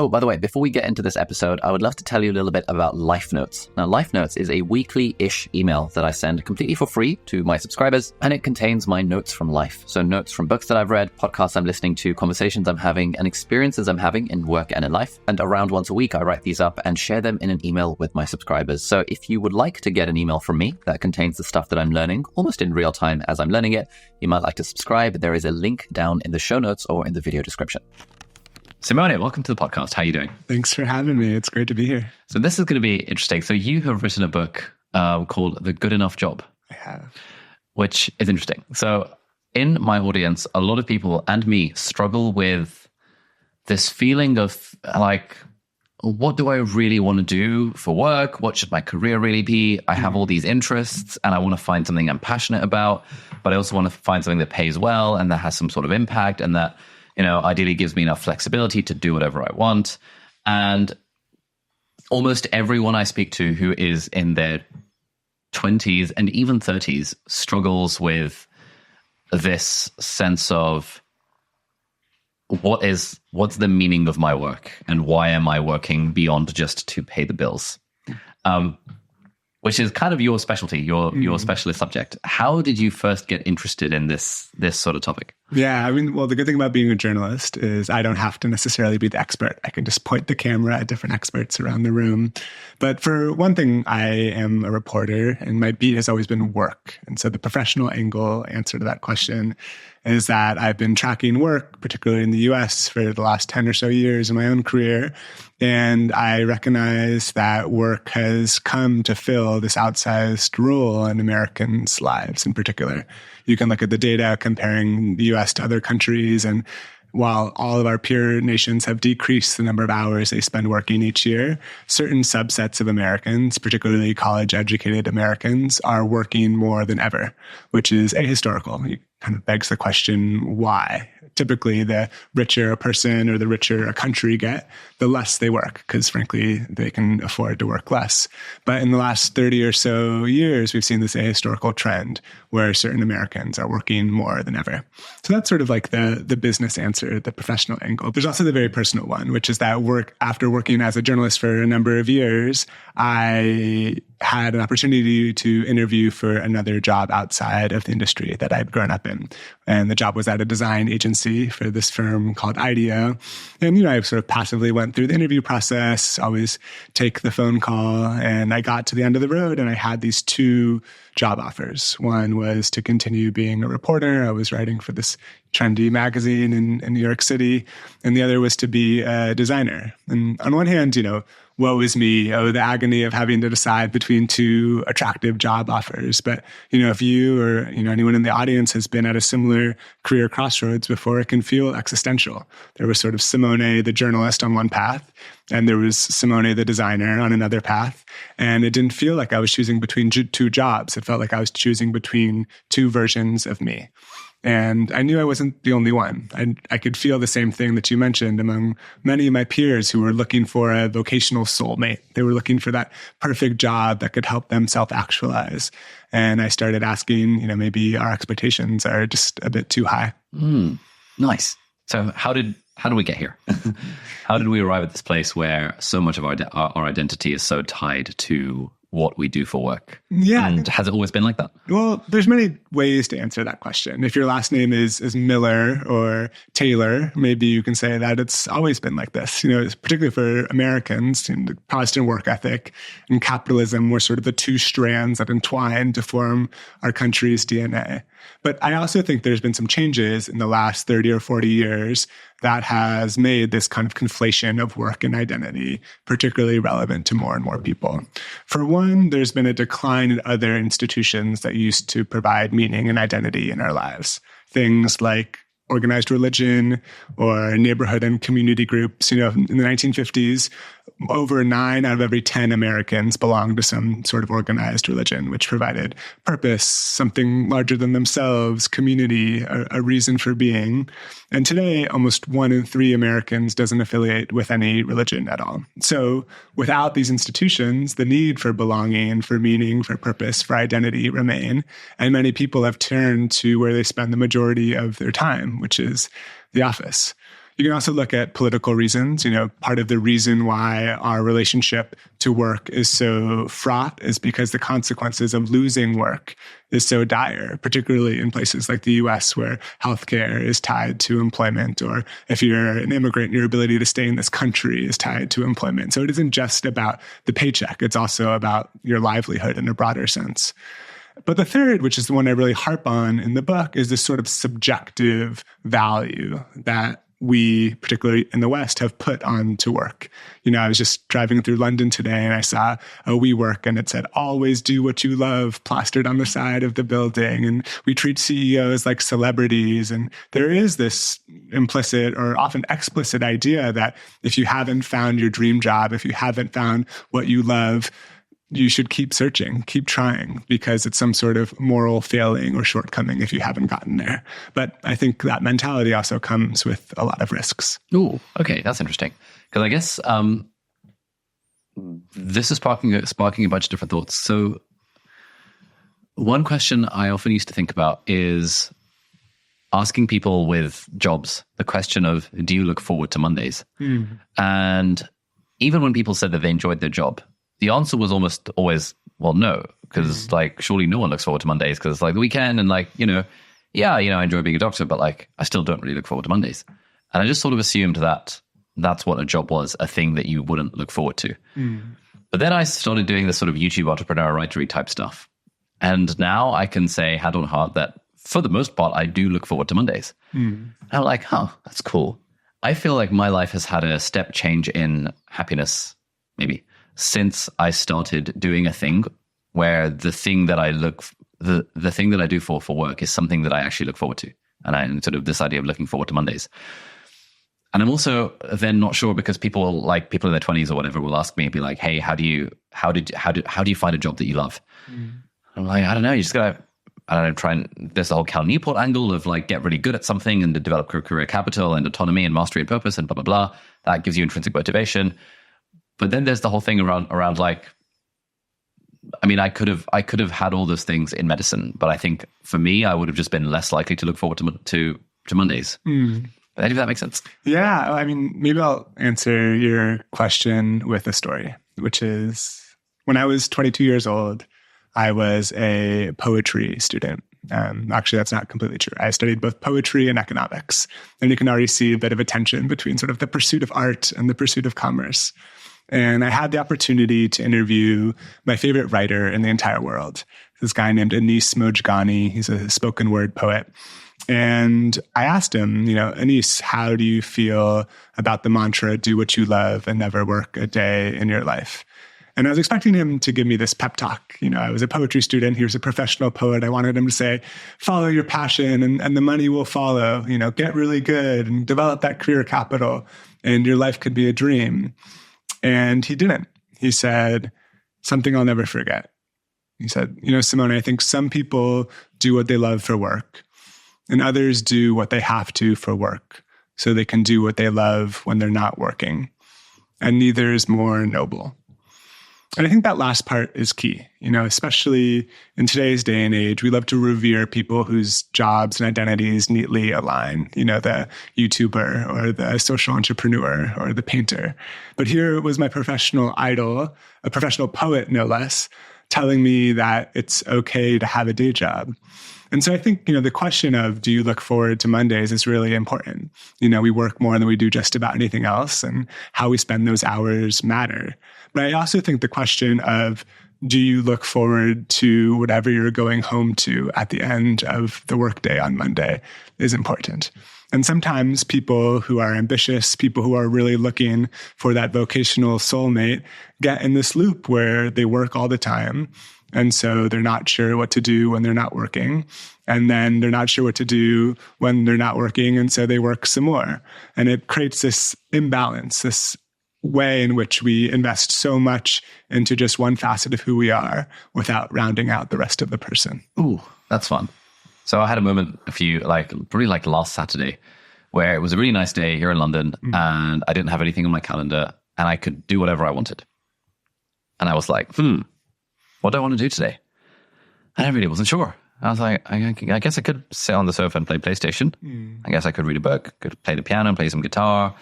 Oh, by the way, before we get into this episode, I would love to tell you a little bit about Life Notes. Now, Life Notes is a weekly-ish email that I send completely for free to my subscribers, and it contains my notes from life. So notes from books that I've read, podcasts I'm listening to, conversations I'm having, and experiences I'm having in work and in life. And around once a week, I write these up and share them in an email with my subscribers. So if you would like to get an email from me that contains the stuff that I'm learning, almost in real time as I'm learning it, you might like to subscribe. There is a link down in the show notes or in the video description. Simone, welcome to the podcast. How are you doing? Thanks for having me. It's great to be here. So this is going to be interesting. So you have written a book called The Good Enough Job. I have. Which is interesting. So in my audience, a lot of people and me struggle with this feeling of like, what do I really want to do for work? What should my career really be? I have all these interests and I want to find something I'm passionate about, but I also want to find something that pays well and that has some sort of impact and that, ideally gives me enough flexibility to do whatever I want. And almost everyone I speak to who is in their 20s and even 30s struggles with this sense of what's the meaning of my work and why am I working beyond just to pay the bills? Which is kind of your specialty, your specialist subject. How did you first get interested in this sort of topic? Yeah, the good thing about being a journalist is I don't have to necessarily be the expert. I can just point the camera at different experts around the room. But for one thing, I am a reporter and my beat has always been work. And so the professional angle answer to that question is that I've been tracking work, particularly in the US, for the last 10 or so years in my own career. And I recognize that work has come to fill this outsized role in Americans' lives in particular. You can look at the data comparing the US to other countries, and while all of our peer nations have decreased the number of hours they spend working each year, certain subsets of Americans, particularly college-educated Americans, are working more than ever, which is ahistorical. It kind of begs the question, why? Typically, the richer a person or the richer a country get, the less they work, because frankly, they can afford to work less. But in the last 30 or so years, we've seen this ahistorical trend where certain Americans are working more than ever. So that's sort of like the business answer, the professional angle. There's also the very personal one, which is that after working as a journalist for a number of years, I had an opportunity to interview for another job outside of the industry that I'd grown up in. And the job was at a design agency for this firm called IDEO. And, I sort of passively went through the interview process, always take the phone call. And I got to the end of the road and I had these two job offers. One was to continue being a reporter. I was writing for this trendy magazine in New York City. And the other was to be a designer. And on one hand, woe is me, the agony of having to decide between two attractive job offers. But, if you or, anyone in the audience has been at a similar career crossroads before, it can feel existential. There was sort of Simone, the journalist, on one path, and there was Simone, the designer, on another path. And it didn't feel like I was choosing between two jobs. It felt like I was choosing between two versions of me. And I knew I wasn't the only one. I could feel the same thing that you mentioned among many of my peers who were looking for a vocational soulmate. They were looking for that perfect job that could help them self-actualize. And I started asking, maybe our expectations are just a bit too high. Nice. So how did we get here? How did we arrive at this place where so much of our identity is so tied to what we do for work? Yeah. And has it always been like that? Well, there's many ways to answer that question. If your last name is Miller or Taylor, maybe you can say that it's always been like this. Particularly for Americans, the Protestant work ethic and capitalism were sort of the two strands that entwine to form our country's DNA. But I also think there's been some changes in the last 30 or 40 years that has made this kind of conflation of work and identity particularly relevant to more and more people. For one, there's been a decline in other institutions that used to provide meaning and identity in our lives. Things like organized religion or neighborhood and community groups. In the 1950s, over 9 out of every 10 Americans belonged to some sort of organized religion, which provided purpose, something larger than themselves, community, a reason for being. And today, almost 1 in 3 Americans doesn't affiliate with any religion at all. So without these institutions, the need for belonging, for meaning, for purpose, for identity remain. And many people have turned to where they spend the majority of their time, which is the office. You can also look at political reasons. Part of the reason why our relationship to work is so fraught is because the consequences of losing work is so dire, particularly in places like the US where healthcare is tied to employment, or if you're an immigrant, your ability to stay in this country is tied to employment. So it isn't just about the paycheck. It's also about your livelihood in a broader sense. But the third, which is the one I really harp on in the book, is this sort of subjective value that we, particularly in the West, have put onto work. I was just driving through London today and I saw a WeWork and it said, always do what you love, plastered on the side of the building. And we treat CEOs like celebrities. And there is this implicit or often explicit idea that if you haven't found your dream job, if you haven't found what you love, you should keep searching, keep trying, because it's some sort of moral failing or shortcoming if you haven't gotten there. But I think that mentality also comes with a lot of risks. Oh, okay. That's interesting. Because I guess this is sparking a bunch of different thoughts. So one question I often used to think about is asking people with jobs the question of, do you look forward to Mondays? And even when people said that they enjoyed their job, the answer was almost always, well, no, because surely no one looks forward to Mondays because the weekend and I enjoy being a doctor, but I still don't really look forward to Mondays. And I just sort of assumed that that's what a job was, a thing that you wouldn't look forward to. But then I started doing this sort of YouTube entrepreneur writery type stuff. And now I can say hand on heart that for the most part, I do look forward to Mondays. And I'm like, that's cool. I feel like my life has had a step change in happiness, maybe, since I started doing a thing where the thing that I the thing that I do for work is something that I actually look forward to. And I sort of this idea of looking forward to Mondays. And I'm also then not sure because people in their 20s or whatever will ask me and be like, hey, how do you find a job that you love? I'm like, I don't know. You just gotta, try and there's the whole Cal Newport angle of get really good at something and to develop career capital and autonomy and mastery and purpose and blah, blah, blah. That gives you intrinsic motivation. But then there's the whole thing around I could have had all those things in medicine, but I think for me, I would have just been less likely to look forward to Mondays. If that makes sense. Yeah. Maybe I'll answer your question with a story, which is when I was 22 years old, I was a poetry student. Actually, that's not completely true. I studied both poetry and economics, and you can already see a bit of a tension between sort of the pursuit of art and the pursuit of commerce. And I had the opportunity to interview my favorite writer in the entire world, this guy named Anis Mojgani. He's a spoken word poet. And I asked him, Anis, how do you feel about the mantra, do what you love and never work a day in your life? And I was expecting him to give me this pep talk. I was a poetry student. He was a professional poet. I wanted him to say, follow your passion and the money will follow, get really good and develop that career capital and your life could be a dream. And he didn't. He said something I'll never forget. He said, Simone, I think some people do what they love for work and others do what they have to for work so they can do what they love when they're not working. And neither is more noble. And I think that last part is key, especially in today's day and age. We love to revere people whose jobs and identities neatly align, the YouTuber or the social entrepreneur or the painter. But here was my professional idol, a professional poet, no less, telling me that it's okay to have a day job. And so I think, the question of do you look forward to Mondays is really important. We work more than we do just about anything else, and how we spend those hours matter. But I also think the question of do you look forward to whatever you're going home to at the end of the workday on Monday is important. And sometimes people who are ambitious, people who are really looking for that vocational soulmate get in this loop where they work all the time. And so they're not sure what to do when they're not working. And then they're not sure what to do when they're not working. And so they work some more. And it creates this imbalance, this way in which we invest so much into just one facet of who we are without rounding out the rest of the person. Ooh, that's fun. So I had a moment probably last Saturday where it was a really nice day here in London and I didn't have anything on my calendar and I could do whatever I wanted. And I was like, what do I want to do today? And I really wasn't sure. I was like, I guess I could sit on the sofa and play PlayStation. I guess I could read a book, could play the piano and play some guitar.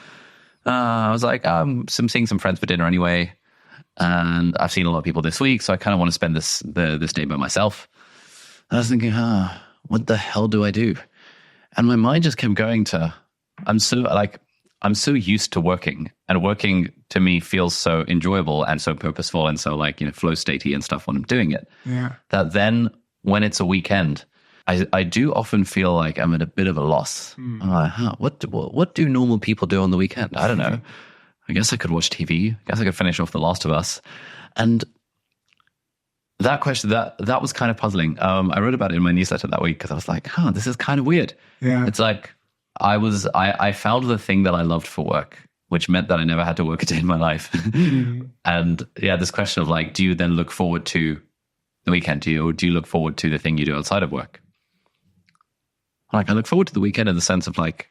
I was like, I'm seeing some friends for dinner anyway. And I've seen a lot of people this week, so I kind of want to spend this day by myself. And I was thinking, what the hell do I do? And my mind just kept going to, I'm so used to working, and working to me feels so enjoyable and so purposeful and so flow statey and stuff when I'm doing it. Yeah. That then when it's a weekend, I do often feel like I'm at a bit of a loss. I'm like, what do normal people do on the weekend? I don't know. I guess I could watch TV. I guess I could finish off The Last of Us. And that question, that was kind of puzzling. I wrote about it in my newsletter that week because I was like, this is kind of weird. Yeah. It's like I found the thing that I loved for work, which meant that I never had to work a day in my life. And yeah, this question of like, do you then look forward to the weekend? Or do you look forward to the thing you do outside of work? Like, I look forward to the weekend in the sense of like,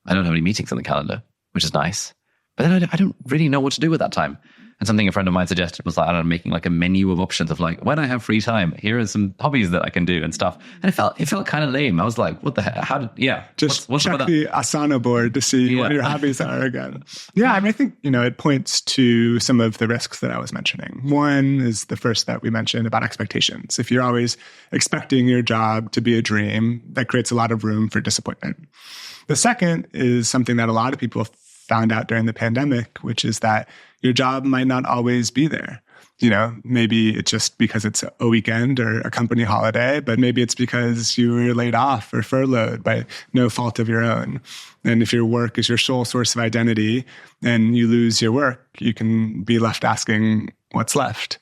I don't have any meetings on the calendar, which is nice. But then I don't really know what to do with that time. And something a friend of mine suggested was like, I don't know, making like a menu of options of like, when I have free time, here are some hobbies that I can do and stuff. And it felt kind of lame. I was like, what the heck? Just what's check the Asana board to see what your hobbies are again. Yeah, I mean, I think, it points to some of the risks that I was mentioning. One is the first that we mentioned about expectations. If you're always expecting your job to be a dream, that creates a lot of room for disappointment. The second is something that a lot of people found out during the pandemic, which is that your job might not always be there. Maybe it's just because it's a weekend or a company holiday, but maybe it's because you were laid off or furloughed by no fault of your own. And if your work is your sole source of identity and you lose your work, you can be left asking what's left.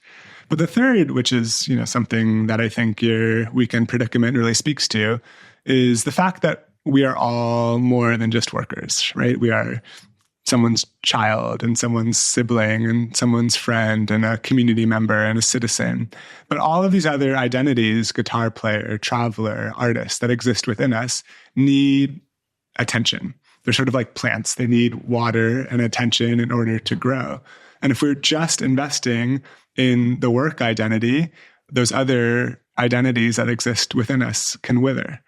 But the third, which is, something that I think your weekend predicament really speaks to, is the fact that we are all more than just workers, right? We are someone's child and someone's sibling and someone's friend and a community member and a citizen. But all of these other identities, guitar player, traveler, artist, that exist within us need attention. They're sort of like plants. They need water and attention in order to grow. And if we're just investing in the work identity, those other identities that exist within us can wither.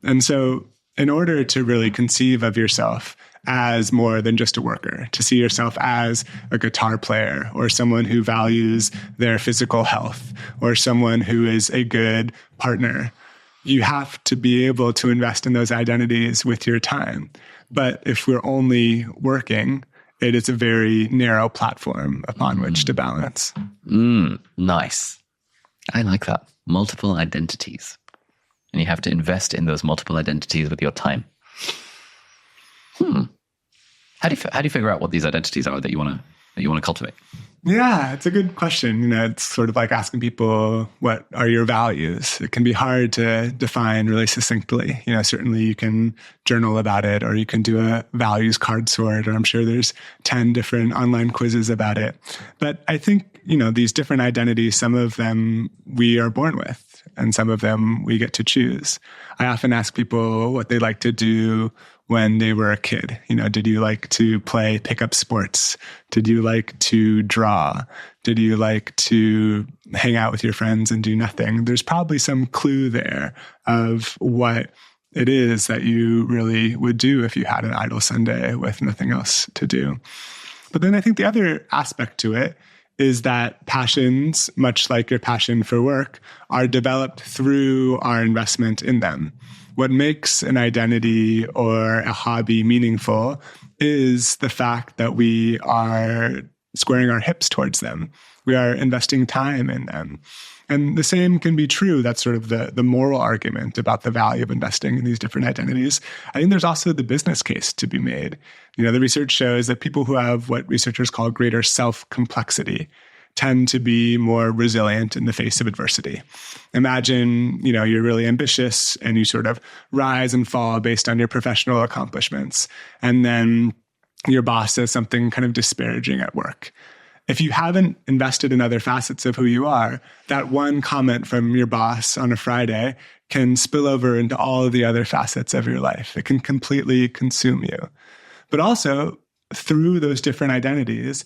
And so in order to really conceive of yourself as more than just a worker, to see yourself as a guitar player or someone who values their physical health or someone who is a good partner, you have to be able to invest in those identities with your time. But if we're only working, it is a very narrow platform upon which to balance. Nice. I like that. Multiple identities. And you have to invest in those multiple identities with your time. How do you figure out what these identities are that you want to cultivate? Yeah, it's a good question. It's sort of like asking people, what are your values? It can be hard to define really succinctly. Certainly you can journal about it, or you can do a values card sort, or I'm sure there's 10 different online quizzes about it. But I think, these different identities, some of them we are born with, and some of them we get to choose. I often ask people what they like to do when they were a kid. Did you like to play pickup sports? Did you like to draw? Did you like to hang out with your friends and do nothing? There's probably some clue there of what it is that you really would do if you had an idle Sunday with nothing else to do. But then I think the other aspect to it is that passions, much like your passion for work, are developed through our investment in them. What makes an identity or a hobby meaningful is the fact that we are squaring our hips towards them. We are investing time in them. And the same can be true. That's sort of the moral argument about the value of investing in these different identities. I think there's also the business case to be made. The research shows that people who have what researchers call greater self-complexity tend to be more resilient in the face of adversity. Imagine, you're really ambitious and you sort of rise and fall based on your professional accomplishments. And then your boss says something kind of disparaging at work. If you haven't invested in other facets of who you are, that one comment from your boss on a Friday can spill over into all of the other facets of your life. It can completely consume you. But also, through those different identities,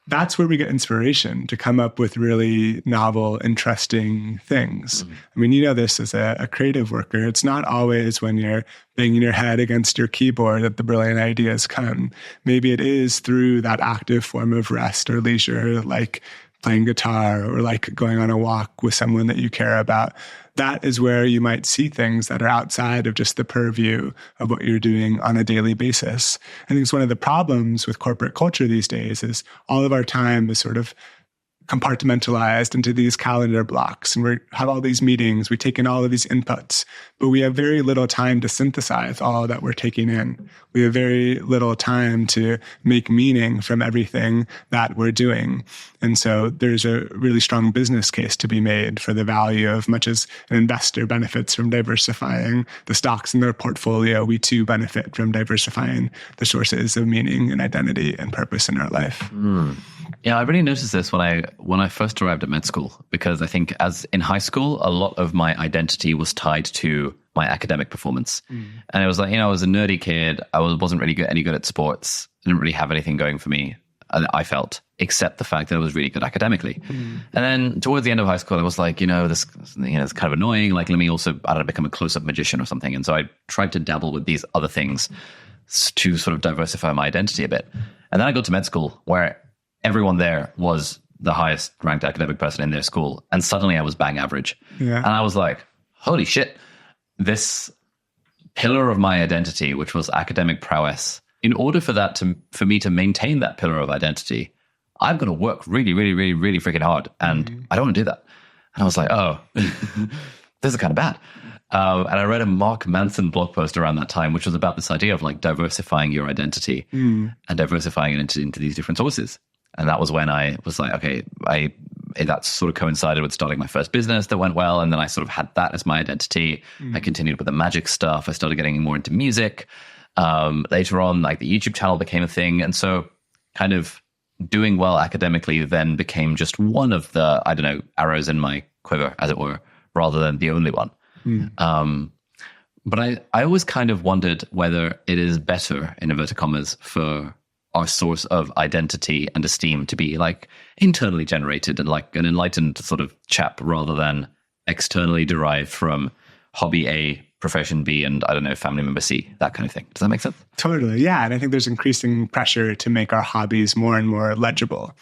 that's where we get inspiration to come up with really novel, interesting things. I mean, you know this as a creative worker. It's not always when you're banging your head against your keyboard that the brilliant ideas come. Maybe it is through that active form of rest or leisure, like playing guitar or like going on a walk with someone that you care about. That is where you might see things that are outside of just the purview of what you're doing on a daily basis. I think it's one of the problems with corporate culture these days is all of our time is sort of compartmentalized into these calendar blocks, and we have all these meetings, we take in all of these inputs, but we have very little time to synthesize all that we're taking in. We have very little time to make meaning from everything that we're doing. And so there's a really strong business case to be made for the value of, much as an investor benefits from diversifying the stocks in their portfolio, we too benefit from diversifying the sources of meaning and identity and purpose in our life. Yeah, I really noticed this when I first arrived at med school, because I think as in high school, a lot of my identity was tied to my academic performance. And it was like, I was a nerdy kid. I wasn't really any good at sports. I didn't really have anything going for me, I felt, except the fact that I was really good academically. And then towards the end of high school, I was like, this it's kind of annoying. Like, let me also, I don't know, become a close-up magician or something. And so I tried to dabble with these other things to sort of diversify my identity a bit. And then I got to med school where everyone there was the highest ranked academic person in their school. And suddenly I was bang average. Yeah. And I was like, holy shit, this pillar of my identity, which was academic prowess, in order for me to maintain that pillar of identity, I'm going to work really, really, really, really freaking hard. And I don't want to do that. And I was like, oh, this is kind of bad. And I read a Mark Manson blog post around that time, which was about this idea of like diversifying your identity and diversifying it into these different sources. And that was when I was like, okay, that sort of coincided with starting my first business that went well. And then I sort of had that as my identity. I continued with the magic stuff. I started getting more into music. Later on, like the YouTube channel became a thing. And so kind of doing well academically then became just one of the, arrows in my quiver, as it were, rather than the only one. But I always kind of wondered whether it is better, in inverted commas, for our source of identity and esteem to be like internally generated and like an enlightened sort of chap rather than externally derived from hobby A, profession B, and family member C, that kind of thing. Does that make sense? Totally. Yeah. And I think there's increasing pressure to make our hobbies more and more legible.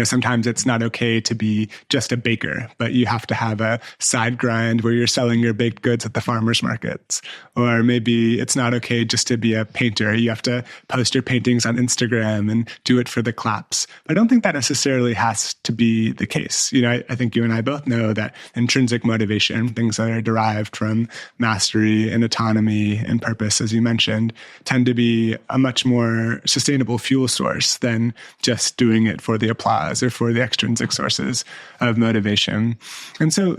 Sometimes it's not okay to be just a baker, but you have to have a side grind where you're selling your baked goods at the farmers markets. Or maybe it's not okay just to be a painter. You have to post your paintings on Instagram and do it for the claps. I don't think that necessarily has to be the case. I think you and I both know that intrinsic motivation, things that are derived from mastery and autonomy and purpose, as you mentioned, tend to be a much more sustainable fuel source than just doing it for the applause or for the extrinsic sources of motivation. And so,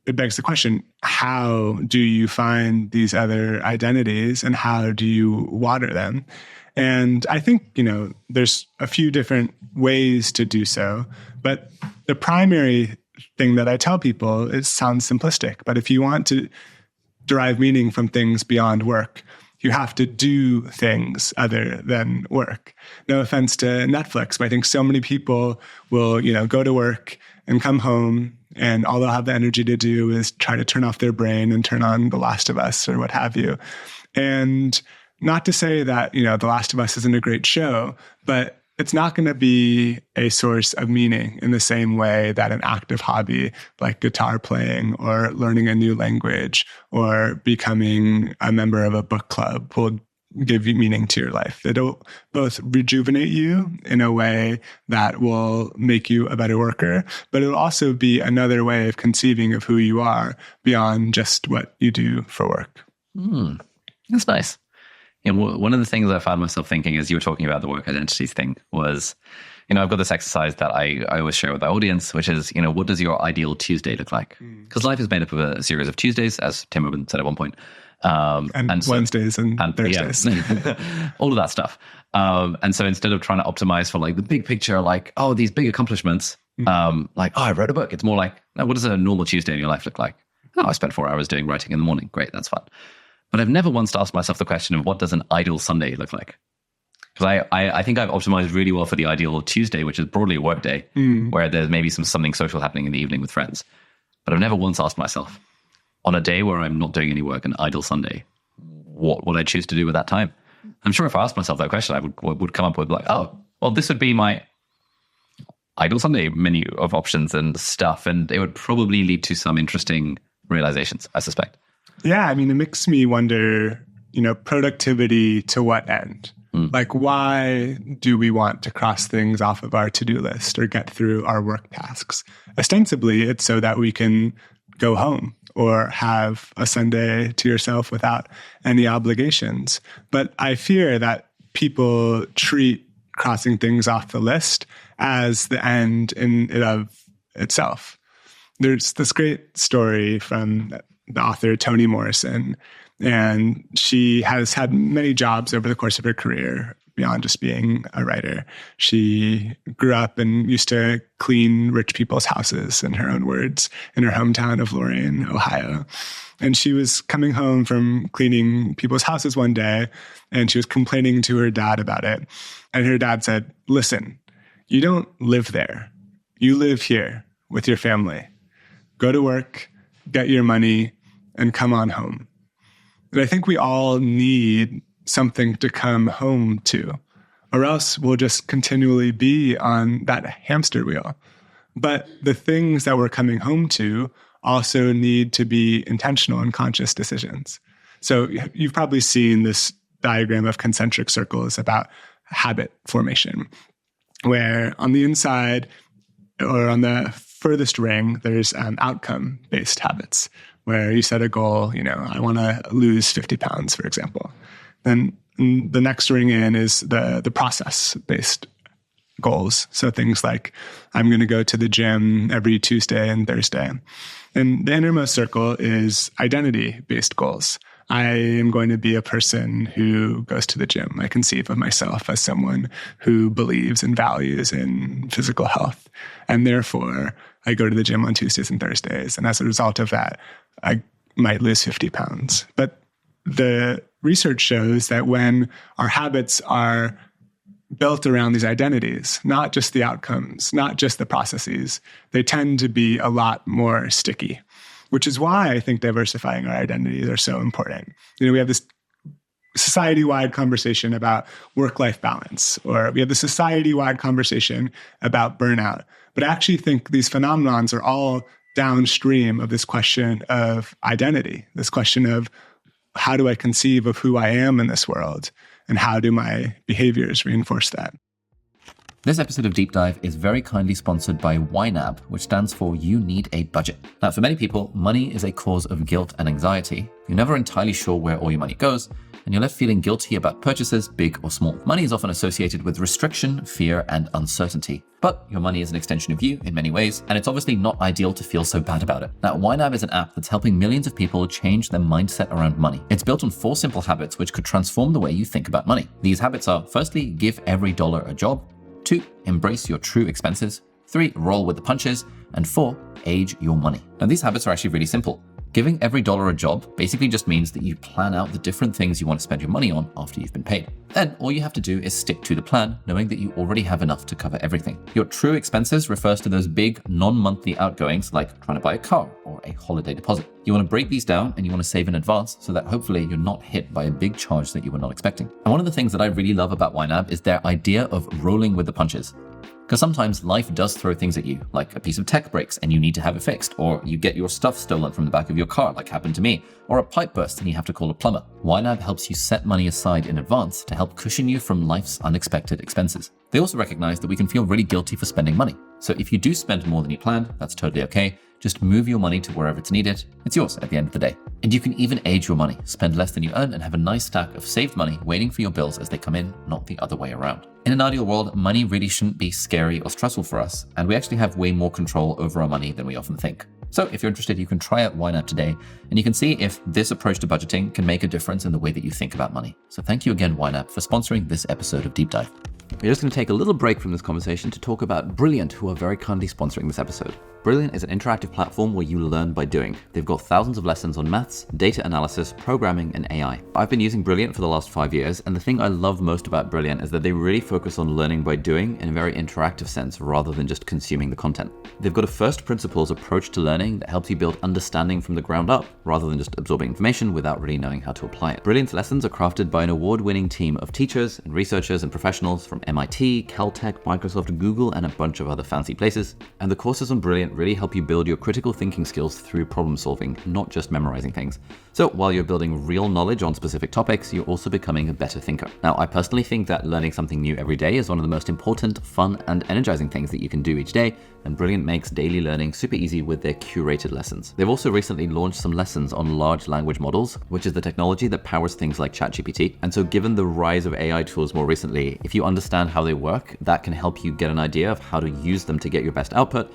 it begs the question, how do you find these other identities and how do you water them? And I think, there's a few different ways to do so, but the primary thing that I tell people sounds simplistic, but if you want to derive meaning from things beyond work, you have to do things other than work. No offense to Netflix, but I think so many people will, go to work and come home and all they'll have the energy to do is try to turn off their brain and turn on The Last of Us or what have you. And not to say that, The Last of Us isn't a great show, but it's not going to be a source of meaning in the same way that an active hobby like guitar playing or learning a new language or becoming a member of a book club will give you meaning to your life. It'll both rejuvenate you in a way that will make you a better worker, but it'll also be another way of conceiving of who you are beyond just what you do for work. That's nice. One of the things I found myself thinking as you were talking about the work identities thing was, I've got this exercise that I always share with our audience, which is, what does your ideal Tuesday look like? Because life is made up of a series of Tuesdays, as Tim Urban said at one point. And Wednesdays and Thursdays. Yeah, all of that stuff. And so instead of trying to optimize for like the big picture, like, these big accomplishments, I wrote a book. It's more like, what does a normal Tuesday in your life look like? I spent 4 hours doing writing in the morning. Great, that's fun. But I've never once asked myself the question of what does an ideal Sunday look like? Because I think I've optimized really well for the ideal Tuesday, which is broadly a work day, where there's maybe something social happening in the evening with friends. But I've never once asked myself, on a day where I'm not doing any work, an idle Sunday, what would I choose to do with that time? I'm sure if I asked myself that question, I would come up with like, oh, well, this would be my idle Sunday menu of options and stuff. And it would probably lead to some interesting realizations, I suspect. Yeah, I mean, it makes me wonder, productivity to what end? Like, why do we want to cross things off of our to-do list or get through our work tasks? Ostensibly, it's so that we can go home or have a Sunday to yourself without any obligations. But I fear that people treat crossing things off the list as the end in and of itself. There's this great story from the author Toni Morrison, and she has had many jobs over the course of her career beyond just being a writer. She grew up and used to clean rich people's houses, in her own words, in her hometown of Lorain, Ohio. And she was coming home from cleaning people's houses one day, and she was complaining to her dad about it. And her dad said, listen, you don't live there. You live here with your family. Go to work, get your money, and come on home. And I think we all need something to come home to, or else we'll just continually be on that hamster wheel. But the things that we're coming home to also need to be intentional and conscious decisions. So you've probably seen this diagram of concentric circles about habit formation, where on the inside or on the furthest ring, there's outcome-based habits, where you set a goal, I want to lose 50 pounds, for example. Then the next ring in is the process-based goals. So things like, I'm going to go to the gym every Tuesday and Thursday. And the innermost circle is identity-based goals. I am going to be a person who goes to the gym. I conceive of myself as someone who believes and values in physical health. And therefore, I go to the gym on Tuesdays and Thursdays. And as a result of that, I might lose 50 pounds. But the research shows that when our habits are built around these identities, not just the outcomes, not just the processes, they tend to be a lot more sticky, which is why I think diversifying our identities are so important. We have this society-wide conversation about work-life balance, or we have the society-wide conversation about burnout. But I actually think these phenomenons are all downstream of this question of identity, this question of how do I conceive of who I am in this world, and how do my behaviors reinforce that? This episode of Deep Dive is very kindly sponsored by YNAB, which stands for You Need a Budget. Now, for many people, money is a cause of guilt and anxiety. You're never entirely sure where all your money goes, and you're left feeling guilty about purchases, big or small. Money is often associated with restriction, fear, and uncertainty. But your money is an extension of you in many ways, and it's obviously not ideal to feel so bad about it. Now, YNAB is an app that's helping millions of people change their mindset around money. It's built on 4 simple habits which could transform the way you think about money. These habits are, firstly, give every dollar a job. 2, embrace your true expenses. 3, roll with the punches. And 4, age your money. Now, these habits are actually really simple. Giving every dollar a job basically just means that you plan out the different things you want to spend your money on after you've been paid. Then all you have to do is stick to the plan, knowing that you already have enough to cover everything. Your true expenses refers to those big non-monthly outgoings like trying to buy a car or a holiday deposit. You want to break these down and you want to save in advance so that hopefully you're not hit by a big charge that you were not expecting. And one of the things that I really love about YNAB is their idea of rolling with the punches. Because sometimes life does throw things at you, like a piece of tech breaks and you need to have it fixed, or you get your stuff stolen from the back of your car, like happened to me, or a pipe burst and you have to call a plumber. YNAB helps you set money aside in advance to help cushion you from life's unexpected expenses. They also recognize that we can feel really guilty for spending money. So if you do spend more than you planned, that's totally okay. Just move your money to wherever it's needed. It's yours at the end of the day. And you can even age your money, spend less than you earn, and have a nice stack of saved money waiting for your bills as they come in, not the other way around. In an ideal world, money really shouldn't be scary or stressful for us, and we actually have way more control over our money than we often think. So if you're interested, you can try out YNAB today, and you can see if this approach to budgeting can make a difference in the way that you think about money. So thank you again, YNAB, for sponsoring this episode of Deep Dive. We're just going to take a little break from this conversation to talk about Brilliant, who are very kindly sponsoring this episode. Brilliant is an interactive platform where you learn by doing. They've got thousands of lessons on maths, data analysis, programming, and AI. I've been using Brilliant for the last 5 years, and the thing I love most about Brilliant is that they really focus on learning by doing in a very interactive sense rather than just consuming the content. They've got a first principles approach to learning that helps you build understanding from the ground up rather than just absorbing information without really knowing how to apply it. Brilliant's lessons are crafted by an award-winning team of teachers and researchers and professionals from MIT, Caltech, Microsoft, Google, and a bunch of other fancy places. And the courses on Brilliant really help you build your critical thinking skills through problem solving, not just memorizing things. So while you're building real knowledge on specific topics, you're also becoming a better thinker. Now, I personally think that learning something new every day is one of the most important, fun, and energizing things that you can do each day, and Brilliant makes daily learning super easy with their curated lessons. They've also recently launched some lessons on large language models, which is the technology that powers things like ChatGPT. And so given the rise of AI tools more recently, if you understand how they work, that can help you get an idea of how to use them to get your best output,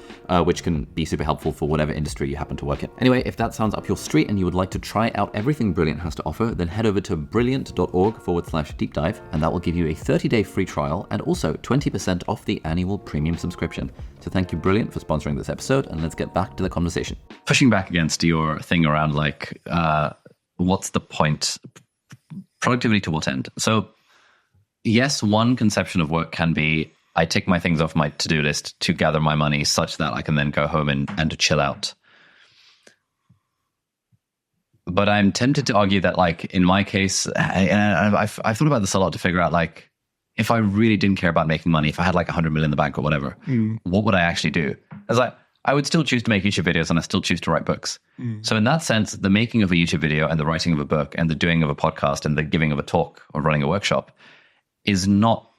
which can be super helpful for whatever industry you happen to work in. Anyway, if that sounds up your street and you would like to try out everything Brilliant has to offer, then head over to brilliant.org/deep dive, and that will give you a 30-day free trial and also 20% off the annual premium subscription. So thank you, Brilliant, for sponsoring this episode, and let's get back to the conversation. Pushing back against your thing around like, what's the point? Productivity to what end? So yes, one conception of work can be, I tick my things off my to-do list to gather my money such that I can then go home and to chill out. But I'm tempted to argue that, like, in my case, I've thought about this a lot to figure out, like, if I really didn't care about making money, if I had like 100 million in the bank or whatever, what would I actually do? As I would still choose to make YouTube videos, and I still choose to write books. So in that sense, the making of a YouTube video and the writing of a book and the doing of a podcast and the giving of a talk or running a workshop is not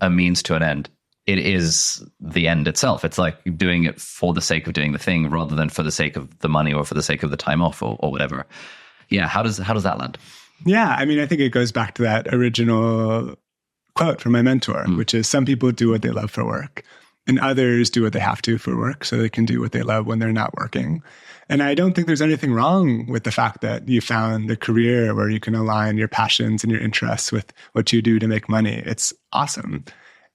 a means to an end. It is the end itself. It's like doing it for the sake of doing the thing rather than for the sake of the money or for the sake of the time off or whatever. Yeah. How does that land? Yeah. I mean, I think it goes back to that original quote from my mentor, which is some people do what they love for work and others do what they have to for work so they can do what they love when they're not working. And I don't think there's anything wrong with the fact that you found a career where you can align your passions and your interests with what you do to make money. It's awesome.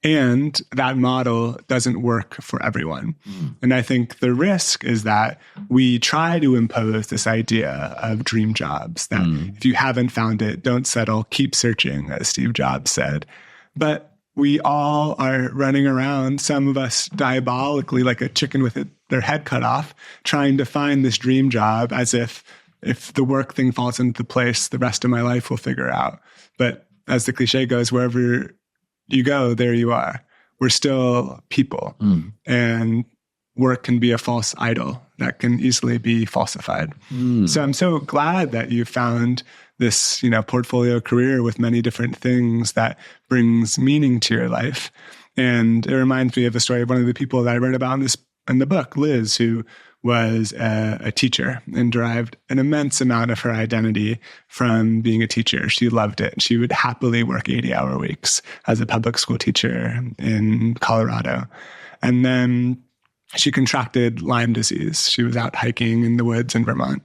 And that model doesn't work for everyone. And I think the risk is that we try to impose this idea of dream jobs, that if you haven't found it, don't settle, keep searching, as Steve Jobs said. But we all are running around, some of us diabolically like a chicken with their head cut off, trying to find this dream job as if the work thing falls into place, the rest of my life will figure out. But as the cliche goes, wherever you go, there you are. We're still people. And work can be a false idol that can easily be falsified. So I'm so glad that you found this, portfolio career with many different things that brings meaning to your life. And it reminds me of the story of one of the people that I read about in the book, Liz, who was a teacher and derived an immense amount of her identity from being a teacher. She loved it. She would happily work 80-hour weeks as a public school teacher in Colorado. And then she contracted Lyme disease. She was out hiking in the woods in Vermont.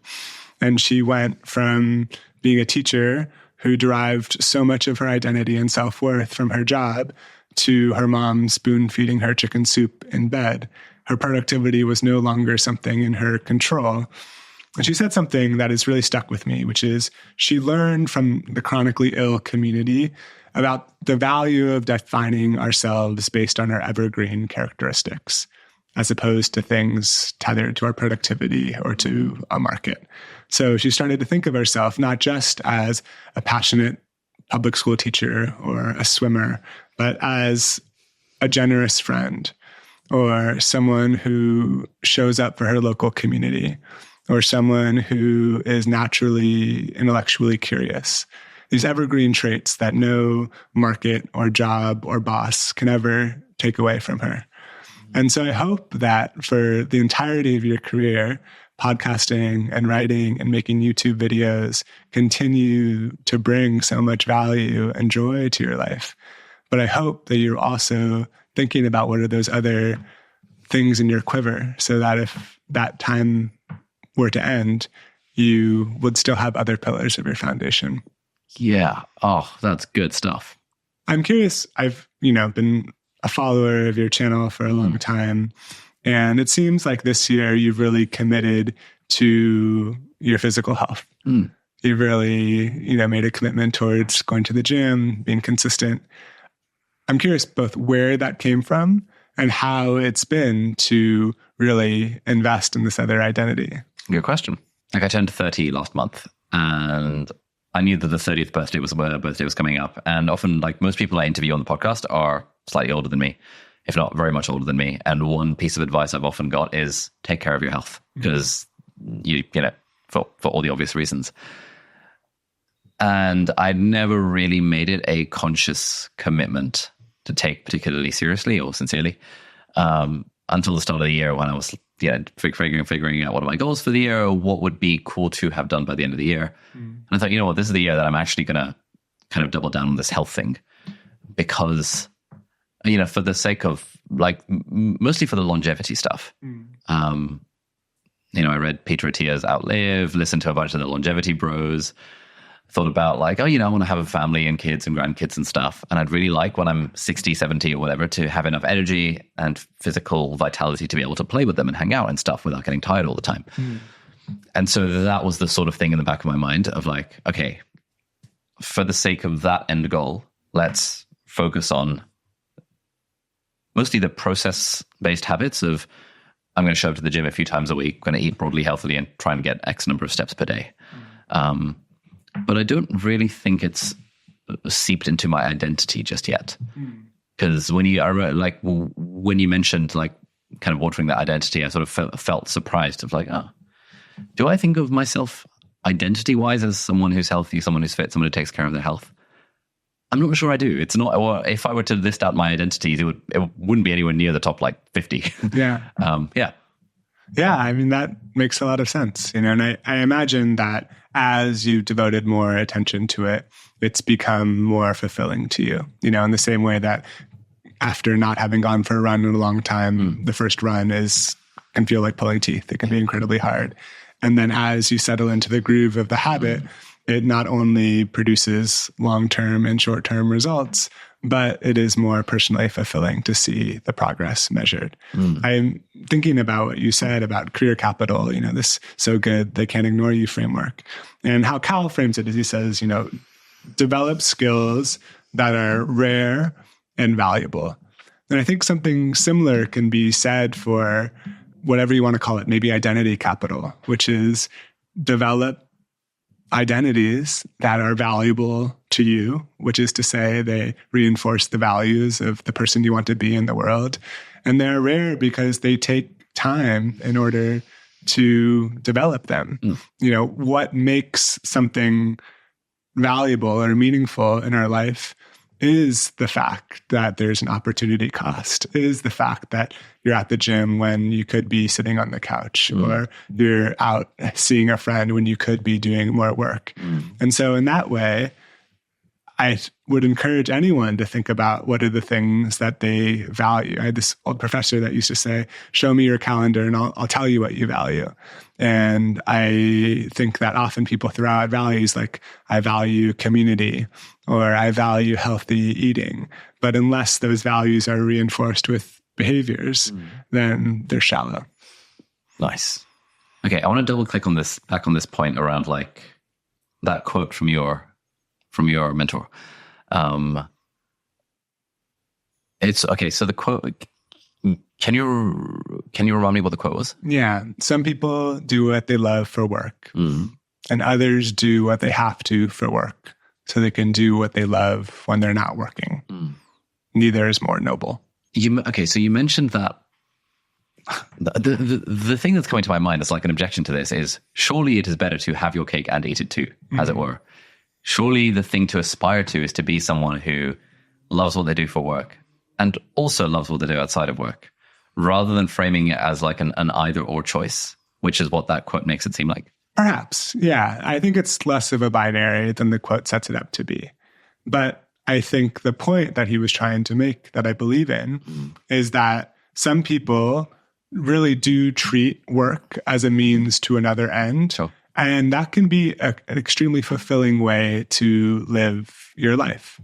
And she went from being a teacher who derived so much of her identity and self-worth from her job to her mom spoon-feeding her chicken soup in bed. Her productivity was no longer something in her control. And she said something that has really stuck with me, which is she learned from the chronically ill community about the value of defining ourselves based on our evergreen characteristics, as opposed to things tethered to our productivity or to a market. So she started to think of herself not just as a passionate public school teacher or a swimmer, but as a generous friend, or someone who shows up for her local community, or someone who is naturally intellectually curious. These evergreen traits that no market or job or boss can ever take away from her. And so I hope that for the entirety of your career, podcasting and writing and making YouTube videos continue to bring so much value and joy to your life. But I hope that you're also thinking about what are those other things in your quiver so that if that time were to end, you would still have other pillars of your foundation. Yeah. Oh, that's good stuff. I'm curious. I've, been a follower of your channel for a long time. And it seems like this year you've really committed to your physical health. You've really, made a commitment towards going to the gym, being consistent. I'm curious both where that came from and how it's been to really invest in this other identity. Good question. Like I turned 30 last month, and I knew that the 30th birthday was where birthday was coming up. And often, like most people I interview on the podcast are slightly older than me, if not very much older than me. And one piece of advice I've often got is take care of your health, because for all the obvious reasons. And I'd never really made it a conscious commitment to take particularly seriously or sincerely until the start of the year, when I was figuring out what are my goals for the year, or what would be cool to have done by the end of the year. And I thought, this is the year that I'm actually going to kind of double down on this health thing, because, for the sake of mostly for the longevity stuff. I read Peter Attia's Outlive, listened to a bunch of the longevity bros, thought about I want to have a family and kids and grandkids and stuff. And I'd really like when I'm 60, 70 or whatever to have enough energy and physical vitality to be able to play with them and hang out and stuff without getting tired all the time. And so that was the sort of thing in the back of my mind of okay, for the sake of that end goal, let's focus on mostly the process-based habits of I'm going to show up to the gym a few times a week, going to eat broadly healthily and try and get X number of steps per day. But I don't really think it's seeped into my identity just yet. Because when you mentioned kind of watering that identity, I sort of felt surprised of do I think of myself identity-wise as someone who's healthy, someone who's fit, someone who takes care of their health? I'm not sure I do. It's not. Or if I were to list out my identities, it wouldn't be anywhere near the top 50. Yeah. Yeah. Yeah, I mean, that makes a lot of sense, and I imagine that as you devoted more attention to it, it's become more fulfilling to you, in the same way that after not having gone for a run in a long time, the first run can feel like pulling teeth. It can be incredibly hard. And then as you settle into the groove of the habit, it not only produces long-term and short-term results, but it is more personally fulfilling to see the progress measured. I'm thinking about what you said about career capital, this so good they can't ignore you framework. And how Cal frames it is he says, develop skills that are rare and valuable. And I think something similar can be said for whatever you want to call it, maybe identity capital, which is develop identities that are valuable to you, which is to say they reinforce the values of the person you want to be in the world. And they're rare because they take time in order to develop them. What makes something valuable or meaningful in our life is the fact that there's an opportunity cost, is the fact that you're at the gym when you could be sitting on the couch, or you're out seeing a friend when you could be doing more work. And so in that way, I would encourage anyone to think about what are the things that they value. I had this old professor that used to say, show me your calendar and I'll tell you what you value. And I think that often people throw out values like I value community or I value healthy eating. But unless those values are reinforced with behaviors, then they're shallow. Nice. Okay, I want to double click back on this point around that quote from your mentor. It's okay. So the quote, can you remind me what the quote was? Yeah. Some people do what they love for work, and others do what they have to for work so they can do what they love when they're not working. Neither is more noble. So you mentioned that the thing that's coming to my mind as an objection to this is surely it is better to have your cake and eat it too, as it were. Surely the thing to aspire to is to be someone who loves what they do for work and also loves what they do outside of work, rather than framing it as an either or choice, which is what that quote makes it seem like. Perhaps, yeah. I think it's less of a binary than the quote sets it up to be. But I think the point that he was trying to make that I believe in is that some people really do treat work as a means to another end. Sure. And that can be an extremely fulfilling way to live your life.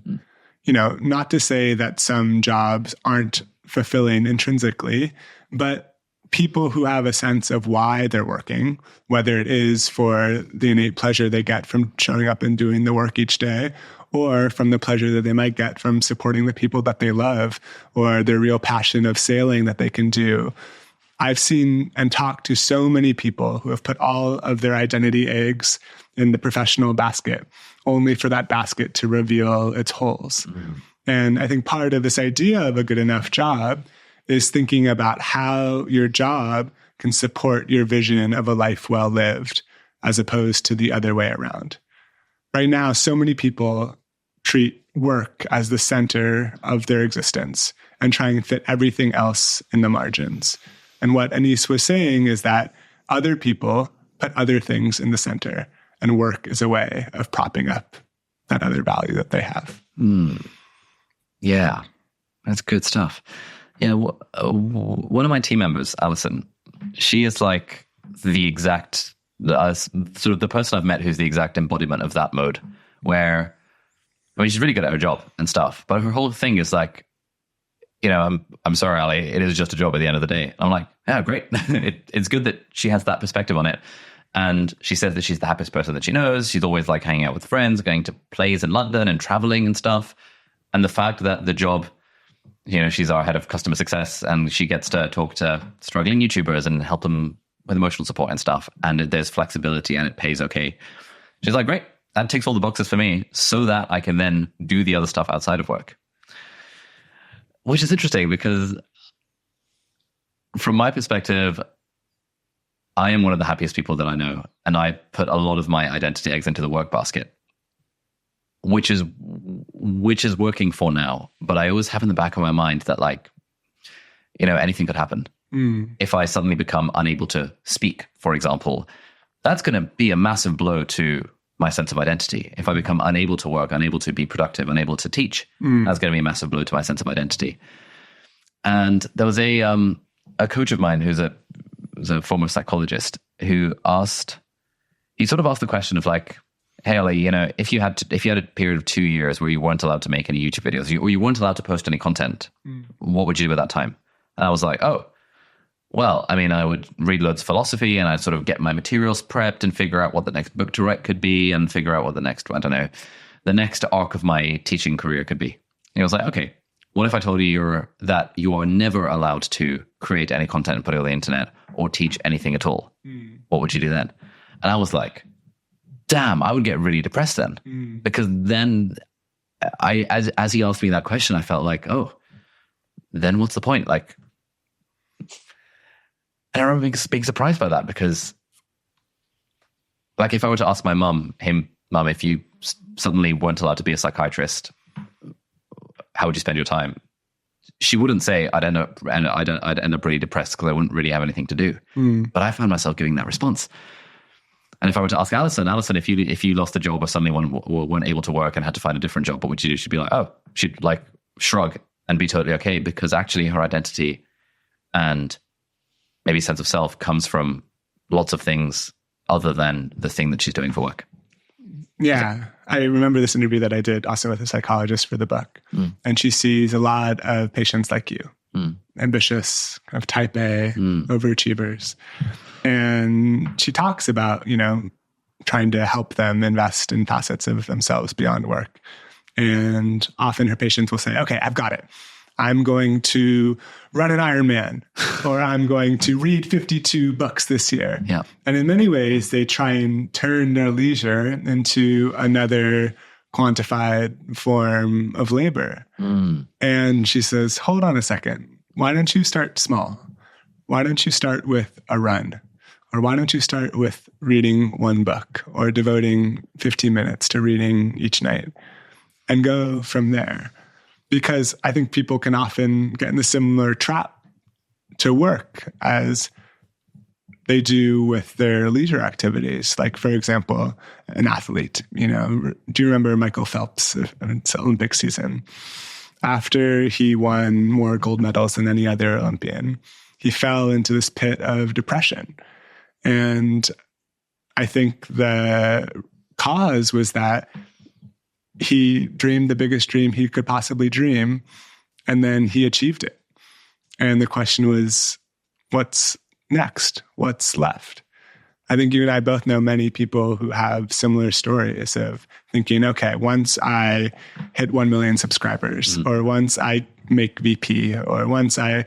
not to say that some jobs aren't fulfilling intrinsically, but people who have a sense of why they're working, whether it is for the innate pleasure they get from showing up and doing the work each day, or from the pleasure that they might get from supporting the people that they love, or their real passion of sailing that they can do. I've seen and talked to so many people who have put all of their identity eggs in the professional basket, only for that basket to reveal its holes. And I think part of this idea of a good enough job is thinking about how your job can support your vision of a life well lived, as opposed to the other way around. Right now, so many people treat work as the center of their existence and try and fit everything else in the margins. And what Anis was saying is that other people put other things in the center, and work is a way of propping up that other value that they have. Yeah, that's good stuff. Yeah, one of my team members, Alison, she is like the exact, sort of the person I've met who's the exact embodiment of that mode, where, I mean, she's really good at her job and stuff, but her whole thing is like, I'm sorry, Ali, it is just a job at the end of the day. I'm like, yeah, great. It's good that she has that perspective on it. And she says that she's the happiest person that she knows. She's always like hanging out with friends, going to plays in London and traveling and stuff. And the fact that the job, she's our head of customer success, and she gets to talk to struggling YouTubers and help them with emotional support and stuff. And there's flexibility and it pays okay. She's like, great, that ticks all the boxes for me so that I can then do the other stuff outside of work. Which is interesting because from my perspective, I am one of the happiest people that I know. And I put a lot of my identity eggs into the work basket, which is working for now. But I always have in the back of my mind that anything could happen. If I suddenly become unable to speak, for example, that's going to be a massive blow to my sense of identity. If I become unable to work, unable to be productive, unable to teach, that's going to be a massive blow to my sense of identity. And there was a coach of mine who's a former psychologist who sort of asked the question of like, hey, Ali, if you had a period of 2 years where you weren't allowed to make any YouTube videos or you weren't allowed to post any content, what would you do at that time? And I was like, well, I mean, I would read loads of philosophy and I'd sort of get my materials prepped and figure out what the next book to write could be and figure out what the next arc of my teaching career could be. And I was like, okay, what if I told you that you are never allowed to create any content and put it on the internet or teach anything at all? What would you do then? And I was like, damn, I would get really depressed then. Because then as he asked me that question, I felt like, oh, then what's the point? Like, and I remember being surprised by that because, like, if I were to ask my mum, if you suddenly weren't allowed to be a psychiatrist, how would you spend your time? She wouldn't say I'd end up really depressed because I wouldn't really have anything to do. But I found myself giving that response. And if I were to ask Alison, if you lost a job or suddenly weren't able to work and had to find a different job, what would you do? She'd be like, oh, she'd like shrug and be totally okay because actually her identity and maybe sense of self comes from lots of things other than the thing that she's doing for work. Yeah. I remember this interview that I did also with a psychologist for the book. And she sees a lot of patients like you, ambitious, kind of type A, overachievers. And she talks about, trying to help them invest in facets of themselves beyond work. And often her patients will say, okay, I've got it. I'm going to run an Ironman, or I'm going to read 52 books this year. Yeah. And in many ways, they try and turn their leisure into another quantified form of labor. And she says, hold on a second. Why don't you start small? Why don't you start with a run? Or why don't you start with reading one book or devoting 15 minutes to reading each night and go from there? Because I think people can often get in the similar trap to work as they do with their leisure activities. Like, for example, an athlete, do you remember Michael Phelps in the Olympic season? After he won more gold medals than any other Olympian, he fell into this pit of depression. And I think the cause was that he dreamed the biggest dream he could possibly dream, and then he achieved it. And the question was, what's next? What's left? I think you and I both know many people who have similar stories of thinking, okay, once I hit 1 million subscribers, or once I make VP, or once I,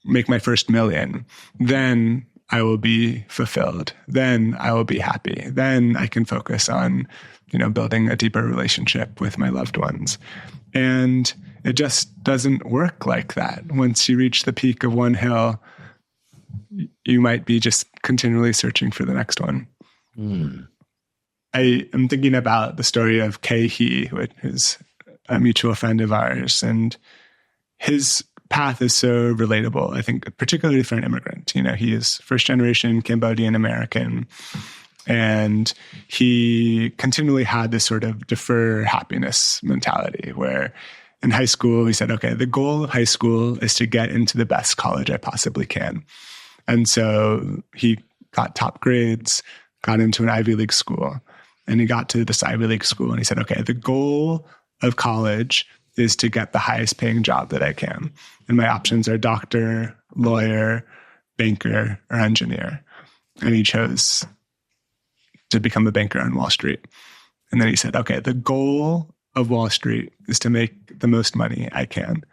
make my first million, then I will be fulfilled. Then I will be happy. Then I can focus on, building a deeper relationship with my loved ones. And it just doesn't work like that. Once you reach the peak of one hill, you might be just continually searching for the next one. I am thinking about the story of Kei, which is a mutual friend of ours, and his path is so relatable, I think, particularly for an immigrant. He is first generation Cambodian American, and he continually had this sort of defer happiness mentality where in high school, he said, okay, the goal of high school is to get into the best college I possibly can. And so he got top grades, got into an Ivy League school, and he got to this Ivy League school and he said, okay, the goal of college is to get the highest paying job that I can. And my options are doctor, lawyer, banker, or engineer. And he chose to become a banker on Wall Street. And then he said, okay, the goal of Wall Street is to make the most money I can.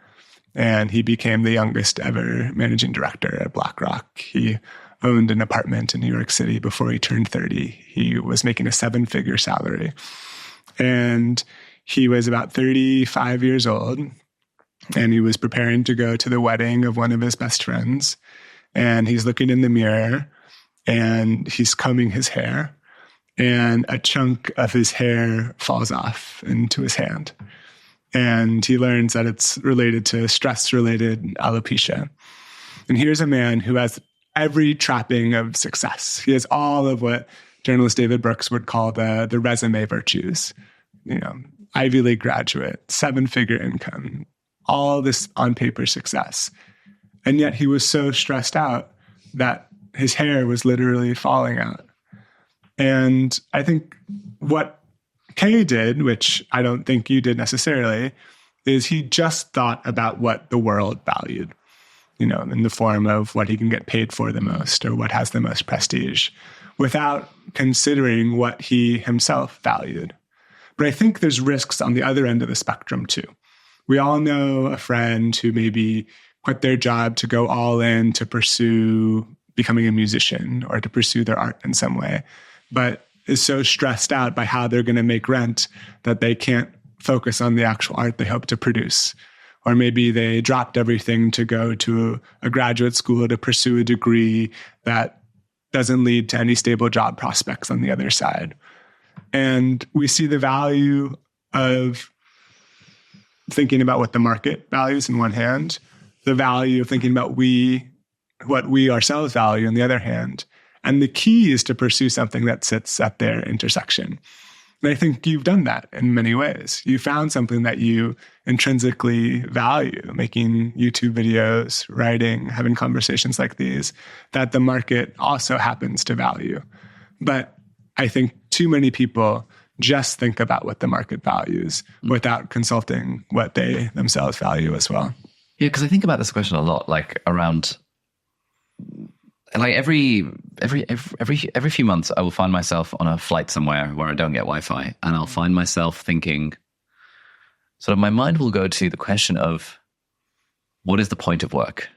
And he became the youngest ever managing director at BlackRock. He owned an apartment in New York City before he turned 30. He was making a 7-figure salary. And he was about 35 years old, and he was preparing to go to the wedding of one of his best friends. And he's looking in the mirror, and he's combing his hair, and a chunk of his hair falls off into his hand. And he learns that it's related to stress-related alopecia. And here's a man who has every trapping of success. He has all of what journalist David Brooks would call the resume virtues. Ivy League graduate, 7-figure income, all this on paper success. And yet he was so stressed out that his hair was literally falling out. And I think what Kay did, which I don't think you did necessarily, is he just thought about what the world valued, in the form of what he can get paid for the most or what has the most prestige, without considering what he himself valued. But I think there's risks on the other end of the spectrum too. We all know a friend who maybe quit their job to go all in to pursue becoming a musician or to pursue their art in some way, but is so stressed out by how they're going to make rent that they can't focus on the actual art they hope to produce. Or maybe they dropped everything to go to a graduate school to pursue a degree that doesn't lead to any stable job prospects on the other side. And we see the value of thinking about what the market values in one hand, the value of thinking about what we ourselves value on the other hand. And the key is to pursue something that sits at their intersection. And I think you've done that in many ways. You found something that you intrinsically value, making YouTube videos, writing, having conversations like these, that the market also happens to value. But I think too many people just think about what the market values without consulting what they themselves value as well. Yeah, because I think about this question a lot, around, every few months, I will find myself on a flight somewhere where I don't get Wi-Fi, and I'll find myself thinking, sort of, my mind will go to the question of, what is the point of work?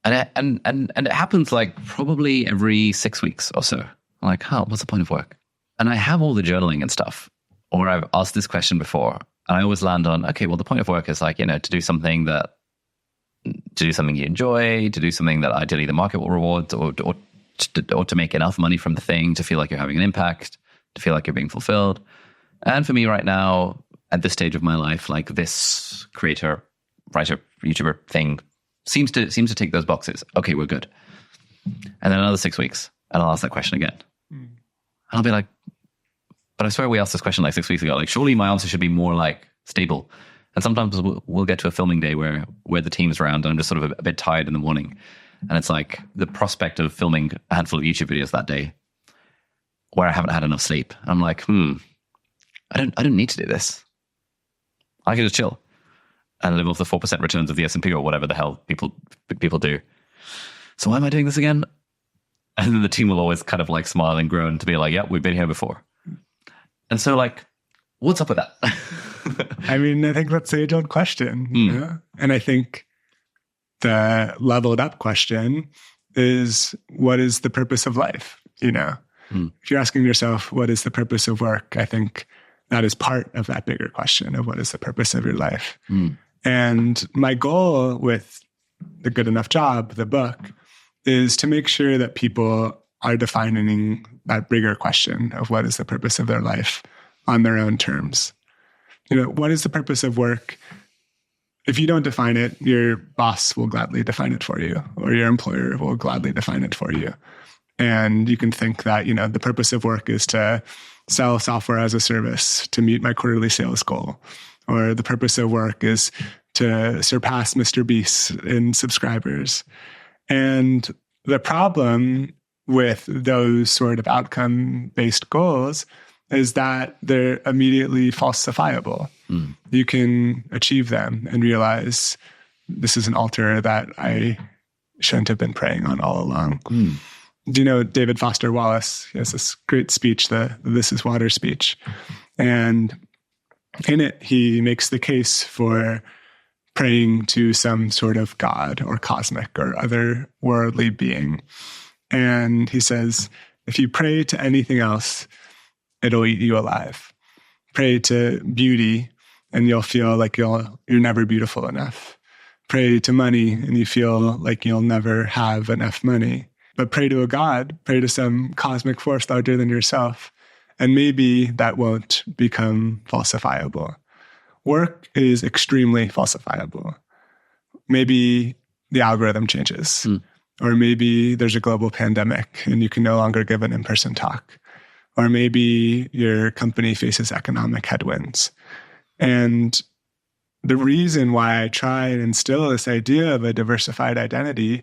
And it happens probably every 6 weeks or so. I'm what's the point of work? And I have all the journaling and stuff, or I've asked this question before, and I always land on, okay, well, the point of work is to do something you enjoy, to do something that ideally the market will reward, or to make enough money from the thing to feel like you're having an impact, to feel like you're being fulfilled. And for me right now, at this stage of my life, this creator, writer, YouTuber thing seems to take those boxes. Okay, we're good. And then another 6 weeks, and I'll ask that question again. And I'll be like, but I swear we asked this question 6 weeks ago. Surely my answer should be more stable. And sometimes we'll get to a filming day where the team's around and I'm just sort of a bit tired in the morning. And it's the prospect of filming a handful of YouTube videos that day where I haven't had enough sleep. I'm like, I don't need to do this. I can just chill and live off the 4% returns of the S&P or whatever the hell people do. So why am I doing this again? And then the team will always kind of like smile and groan to be like, yeah, we've been here before. And so like, what's up with that? I mean, I think that's the age-old question. You know? And I think the leveled up question is, what is the purpose of life? You know, if you're asking yourself, what is the purpose of work? I think that is part of that bigger question of what is the purpose of your life. And my goal with The Good Enough Job, the book, is to make sure that people are defining that bigger question of what is the purpose of their life on their own terms. You know, what is the purpose of work? If you don't define it, your boss will gladly define it for you, or your employer will gladly define it for you. And you can think that, you know, the purpose of work is to sell software as a service to meet my quarterly sales goal, or the purpose of work is to surpass Mr. Beast in subscribers. And the problem with those sort of outcome-based goals is that they're immediately falsifiable. You can achieve them and realize this is an altar that I shouldn't have been praying on all along. Do you know David Foster Wallace? He has this great speech, the This is Water speech. And in it, he makes the case for praying to some sort of God or cosmic or otherworldly being. And he says, if you pray to anything else, it'll eat you alive. Pray to beauty, and you'll feel like you're never beautiful enough. Pray to money, and you feel like you'll never have enough money. But pray to a God, pray to some cosmic force larger than yourself, and maybe that won't become falsifiable. Work is extremely falsifiable. Maybe the algorithm changes, or maybe there's a global pandemic and you can no longer give an in-person talk, or maybe your company faces economic headwinds. And the reason why I try and instill this idea of a diversified identity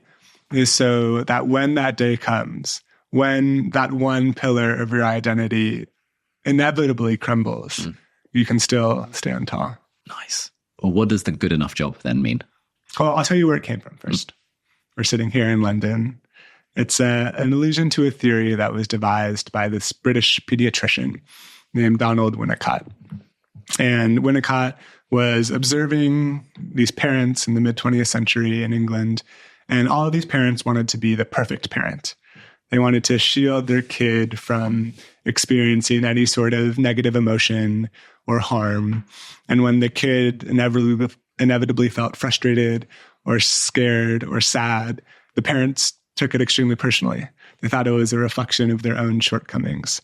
is so that when that day comes, when that one pillar of your identity inevitably crumbles, you can still stand tall. Nice. Well, what does the good enough job then mean? Well, I'll tell you where it came from first. We're sitting here in London. It's an allusion to a theory that was devised by this British pediatrician named Donald Winnicott. And Winnicott was observing these parents in the mid-20th century in England, and all of these parents wanted to be the perfect parent. They wanted to shield their kid from experiencing any sort of negative emotion or harm. And when the kid inevitably felt frustrated or scared or sad, the parents took it extremely personally. They thought it was a reflection of their own shortcomings.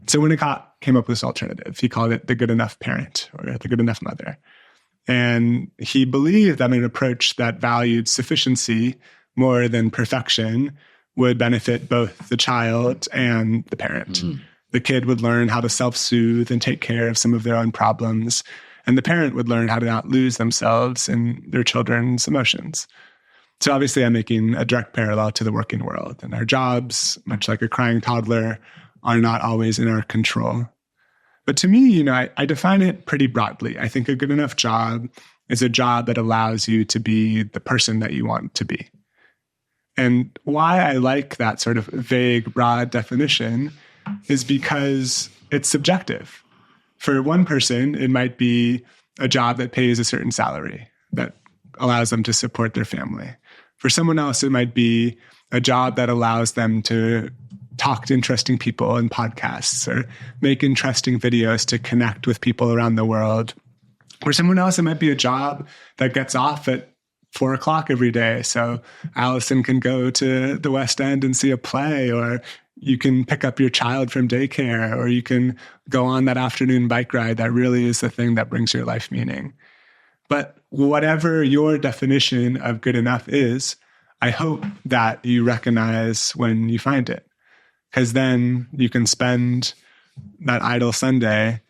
So Winnicott came up with this alternative. He called it the good enough parent, or the good enough mother. And he believed that an approach that valued sufficiency more than perfection would benefit both the child and the parent. The kid would learn how to self-soothe and take care of some of their own problems, and the parent would learn how to not lose themselves in their children's emotions. So obviously I'm making a direct parallel to the working world, and our jobs, much like a crying toddler, are not always in our control. But to me, I define it pretty broadly. I think a good enough job is a job that allows you to be the person that you want to be. And why I like that sort of vague, broad definition is because it's subjective. For one person, it might be a job that pays a certain salary that allows them to support their family. For someone else, it might be a job that allows them to talk to interesting people in podcasts or make interesting videos to connect with people around the world. For someone else, it might be a job that gets off at 4 o'clock every day. So Allison can go to the West End and see a play, or you can pick up your child from daycare, or you can go on that afternoon bike ride that really is the thing that brings your life meaning. But whatever your definition of good enough is, I hope that you recognize when you find it, because then you can spend that idle Sunday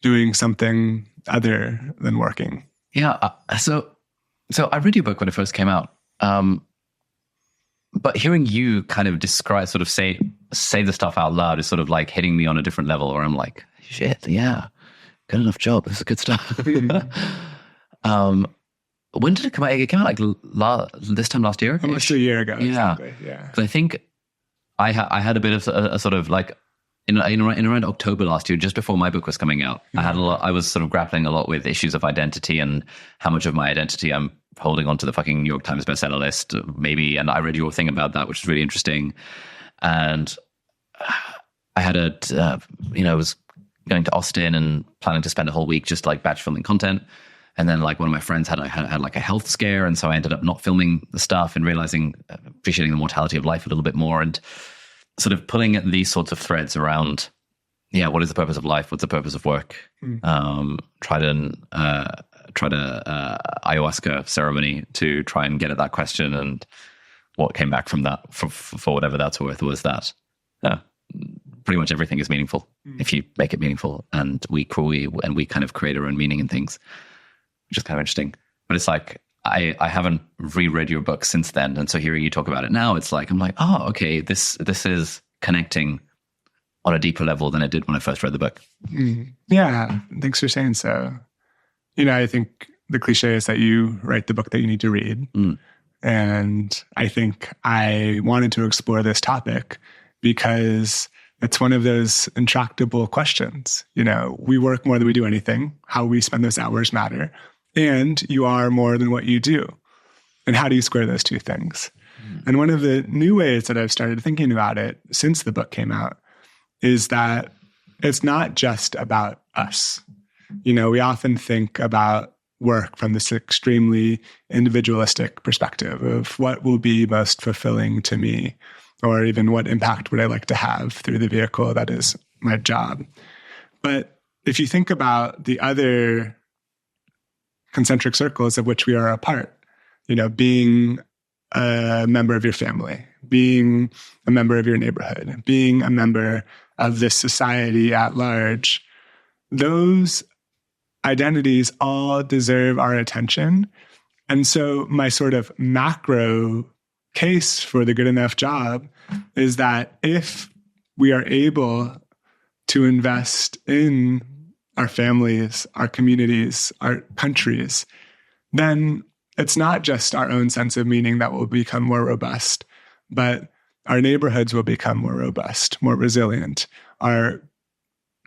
doing something other than working. Yeah. So I read your book when it first came out. But hearing you kind of describe, sort of say say the stuff out loud is sort of like hitting me on a different level, where I'm like, shit, yeah, good enough job. This is good stuff. When did it come out? It came out like this time last year? Almost a year ago. Yeah. Exactly. Yeah. Because I think I had a bit of a sort of like, in around October last year, just before my book was coming out, I was sort of grappling a lot with issues of identity and how much of my identity I'm holding on to the fucking New York Times bestseller list, maybe. And I read your thing about that, which is really interesting. And I had was going to Austin and planning to spend a whole week just like batch filming content. And then like one of my friends had like a health scare. And so I ended up not filming the stuff and appreciating the mortality of life a little bit more, and sort of pulling at these sorts of threads around, what is the purpose of life? What's the purpose of work? Tried an ayahuasca ceremony to try and get at that question, and what came back from that, for whatever that's worth, was that pretty much everything is meaningful if you make it meaningful, and we kind of create our own meaning in things, which is kind of interesting. But it's like, I haven't reread your book since then. And so hearing you talk about it now, it's like, I'm like, oh, okay, this is connecting on a deeper level than it did when I first read the book. Yeah. Thanks for saying so. I think the cliche is that you write the book that you need to read. And I think I wanted to explore this topic because it's one of those intractable questions. We work more than we do anything. How we spend those hours matter. And you are more than what you do. And how do you square those two things? And one of the new ways that I've started thinking about it since the book came out is that it's not just about us. We often think about work from this extremely individualistic perspective of what will be most fulfilling to me, or even what impact would I like to have through the vehicle that is my job. But if you think about the other concentric circles of which we are a part, being a member of your family, being a member of your neighborhood, being a member of this society at large, those identities all deserve our attention. And so my sort of macro case for the good enough job is that if we are able to invest in our families, our communities, our countries, then it's not just our own sense of meaning that will become more robust, but our neighborhoods will become more robust, more resilient. Our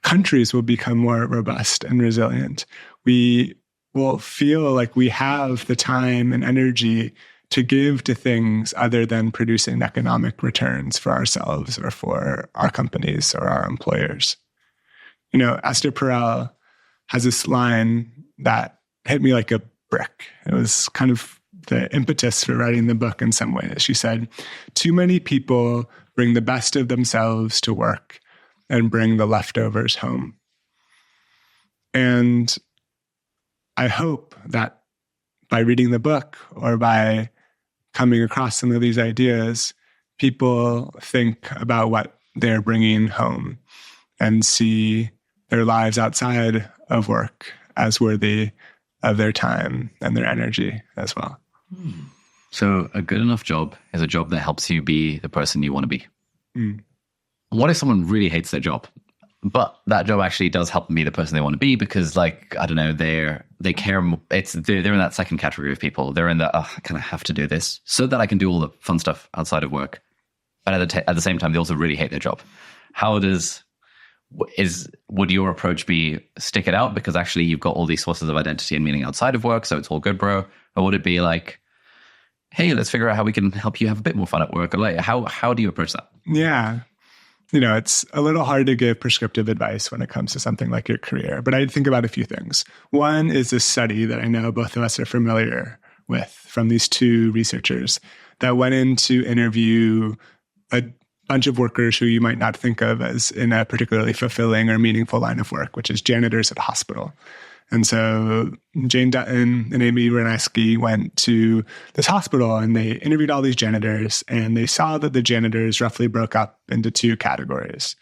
countries will become more robust and resilient. We will feel like we have the time and energy to give to things other than producing economic returns for ourselves or for our companies or our employers. Esther Perel has this line that hit me like a brick. It was kind of the impetus for writing the book in some ways. She said, "Too many people bring the best of themselves to work and bring the leftovers home." And I hope that by reading the book or by coming across some of these ideas, people think about what they're bringing home and see their lives outside of work as worthy of their time and their energy as well. So a good enough job is a job that helps you be the person you want to be. What if someone really hates their job, but that job actually does help them be the person they want to be? Because, like, I don't know, they care. They're in that second category of people. They're in the, I kind of have to do this so that I can do all the fun stuff outside of work. But at the same time, they also really hate their job. Would your approach be stick it out because actually you've got all these sources of identity and meaning outside of work, so it's all good, bro? Or would it be like, hey, let's figure out how we can help you have a bit more fun at work? Or like, how do you approach that? Yeah. It's a little hard to give prescriptive advice when it comes to something like your career, but I think about a few things. One is this study that I know both of us are familiar with from these two researchers that went in to interview a bunch of workers who you might not think of as in a particularly fulfilling or meaningful line of work, which is janitors at a hospital. And so Jane Dutton and Amy Renesky went to this hospital and they interviewed all these janitors, and they saw that the janitors roughly broke up into two categories.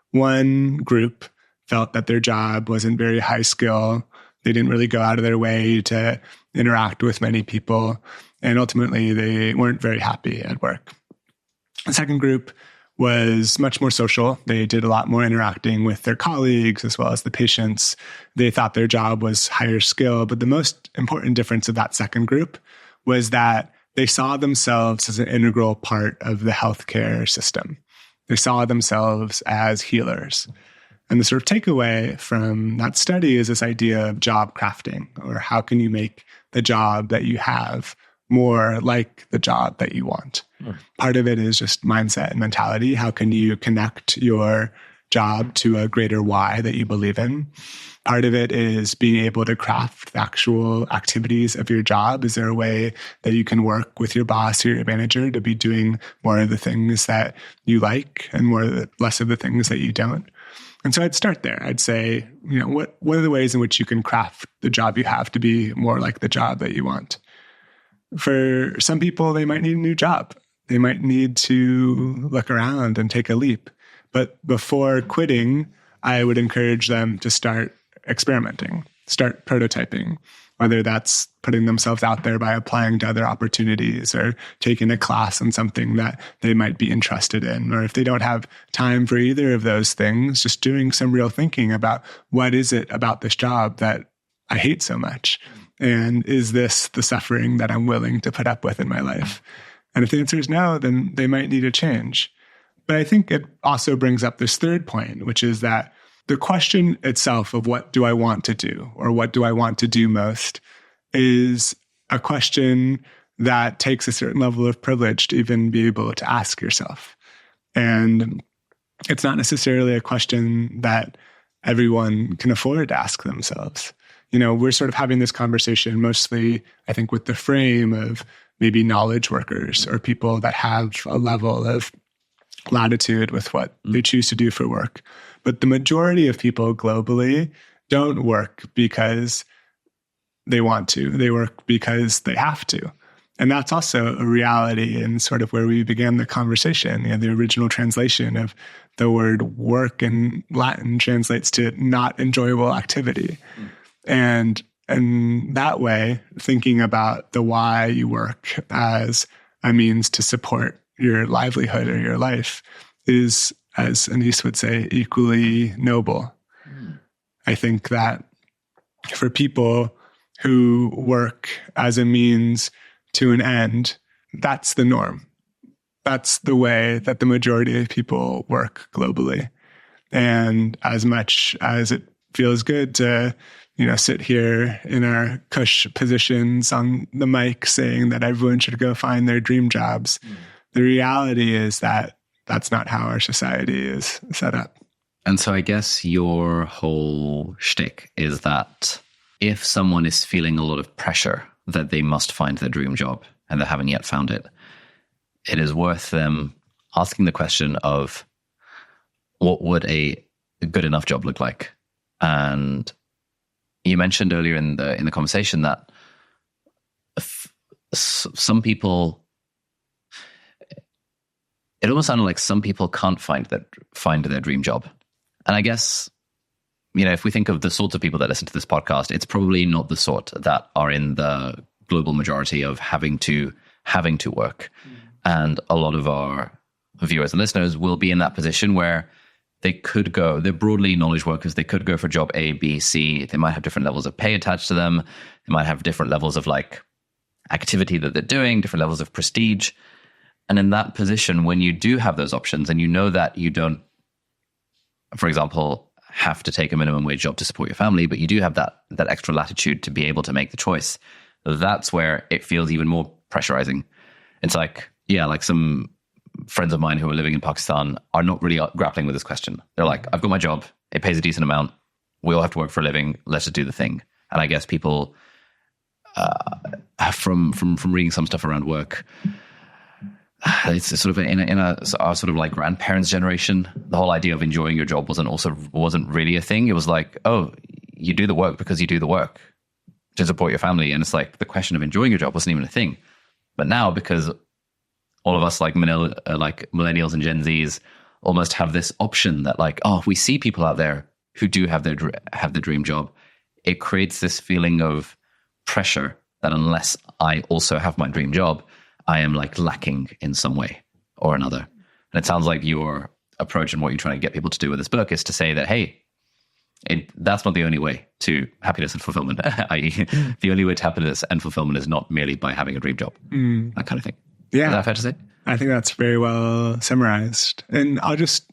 One group felt that their job wasn't very high skill. They didn't really go out of their way to interact with many people. And ultimately, they weren't very happy at work. The second group was much more social. They did a lot more interacting with their colleagues as well as the patients. They thought their job was higher skill. But the most important difference of that second group was that they saw themselves as an integral part of the healthcare system. They saw themselves as healers. And the sort of takeaway from that study is this idea of job crafting, or how can you make the job that you have more like the job that you want. Part of it is just mindset and mentality. How can you connect your job to a greater why that you believe in? Part of it is being able to craft the actual activities of your job. Is there a way that you can work with your boss or your manager to be doing more of the things that you like and less of the things that you don't? And so I'd start there. I'd say, what are the ways in which you can craft the job you have to be more like the job that you want? For some people, they might need a new job. They might need to look around and take a leap. But before quitting, I would encourage them to start experimenting, start prototyping, whether that's putting themselves out there by applying to other opportunities or taking a class on something that they might be interested in. Or if they don't have time for either of those things, just doing some real thinking about what is it about this job that I hate so much? And is this the suffering that I'm willing to put up with in my life? And if the answer is no, then they might need a change. But I think it also brings up this third point, which is that the question itself of what do I want to do, or what do I want to do most, is a question that takes a certain level of privilege to even be able to ask yourself. And it's not necessarily a question that everyone can afford to ask themselves. We're sort of having this conversation mostly, I think, with the frame of maybe knowledge workers or people that have a level of latitude with what they choose to do for work. But the majority of people globally don't work because they want to. They work because they have to. And that's also a reality in sort of where we began the conversation. The original translation of the word work in Latin translates to not enjoyable activity. And that way, thinking about the why you work as a means to support your livelihood or your life is, as Anis would say, equally noble. I think that for people who work as a means to an end, that's the norm. That's the way that the majority of people work globally. And as much as it feels good to sit here in our cush positions on the mic saying that everyone should go find their dream jobs, the reality is that that's not how our society is set up. And so I guess your whole shtick is that if someone is feeling a lot of pressure that they must find their dream job and they haven't yet found it, it is worth them asking the question of what would a good enough job look like? And you mentioned earlier in the conversation that some people, it almost sounded like some people can't find their dream job. And I guess, if we think of the sorts of people that listen to this podcast, it's probably not the sort that are in the global majority of having to work. And a lot of our viewers and listeners will be in that position where they're broadly knowledge workers. They could go for job A, B, C. They might have different levels of pay attached to them. They might have different levels of activity that they're doing, different levels of prestige. And in that position, when you do have those options and you know that you don't, for example, have to take a minimum wage job to support your family, but you do have that extra latitude to be able to make the choice, that's where it feels even more pressurizing. It's like some friends of mine who are living in Pakistan are not really grappling with this question. They're like, I've got my job. It pays a decent amount. We all have to work for a living. Let's just do the thing. And I guess people, from reading some stuff around work, it's sort of our sort of like grandparents' generation. The whole idea of enjoying your job wasn't really a thing. It was like, oh, you do the work because you do the work to support your family. And it's like the question of enjoying your job wasn't even a thing. But now, because all of us like millennials and Gen Zs almost have this option that we see people out there who do have their dream job. It creates this feeling of pressure that unless I also have my dream job, I am lacking in some way or another. And it sounds like your approach and what you're trying to get people to do with this book is to say that, hey, that's not the only way to happiness and fulfillment, i.e. the only way to happiness and fulfillment is not merely by having a dream job, that kind of thing. Yeah. Is that fair to say? I think that's very well summarized. And I'll just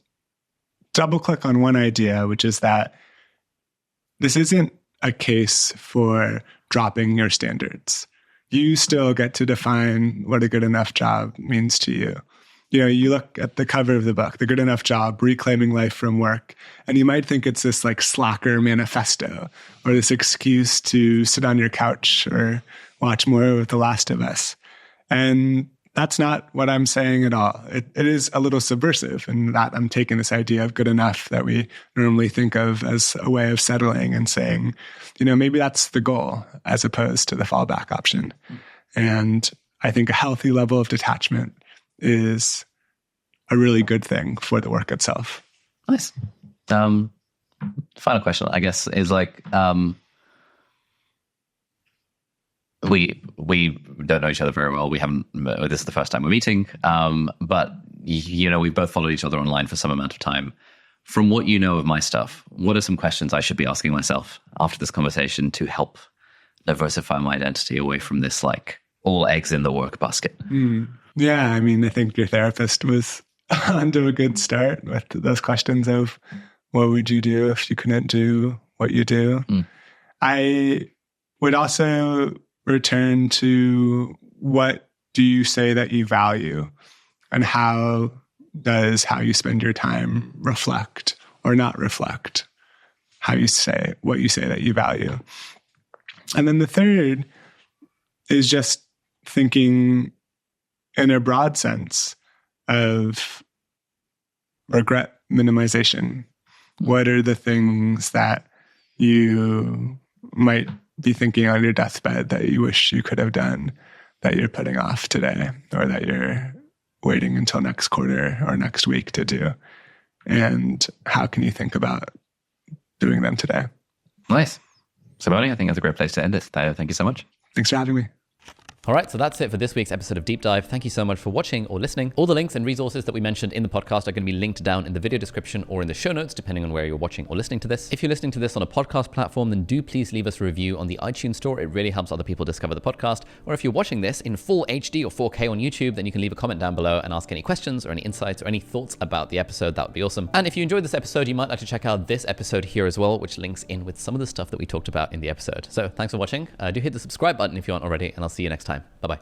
double click on one idea, which is that this isn't a case for dropping your standards. You still get to define what a good enough job means to you. You know, you look at the cover of the book, The Good Enough Job, Reclaiming Life from Work, and you might think it's this like slacker manifesto or this excuse to sit on your couch or watch more of The Last of Us. And that's not what I'm saying at all. It is a little subversive in that I'm taking this idea of good enough that we normally think of as a way of settling and saying, you know, maybe that's the goal as opposed to the fallback option. And I think a healthy level of detachment is a really good thing for the work itself. Nice. Final question, I guess, is like, we don't know each other very well. We haven't, this is the first time we're meeting. But, you know, we've both followed each other online for some amount of time. From what you know of my stuff, what are some questions I should be asking myself after this conversation to help diversify my identity away from this, like, all eggs in the work basket? Yeah, I mean, I think your therapist was onto a good start with those questions of what would you do if you couldn't do what you do? I would also return to what do you say that you value, and how does how you spend your time reflect or not reflect how you say what you say that you value. And then the third is just thinking in a broad sense of regret minimization. What are the things that you might be thinking on your deathbed that you wish you could have done that you're putting off today, or that you're waiting until next quarter or next week to do? And how can you think about doing them today? Nice. Simone, I think that's a great place to end it. Thank you so much. Thanks for having me. All right, so that's it for this week's episode of Deep Dive. Thank you so much for watching or listening. All the links and resources that we mentioned in the podcast are going to be linked down in the video description or in the show notes, depending on where you're watching or listening to this. If you're listening to this on a podcast platform, then do please leave us a review on the iTunes store. It really helps other people discover the podcast. Or if you're watching this in full HD or 4K on YouTube, then you can leave a comment down below and ask any questions or any insights or any thoughts about the episode. That would be awesome. And if you enjoyed this episode, you might like to check out this episode here as well, which links in with some of the stuff that we talked about in the episode. So thanks for watching. Do hit the subscribe button if you aren't already, and I'll see you next time. Bye-bye.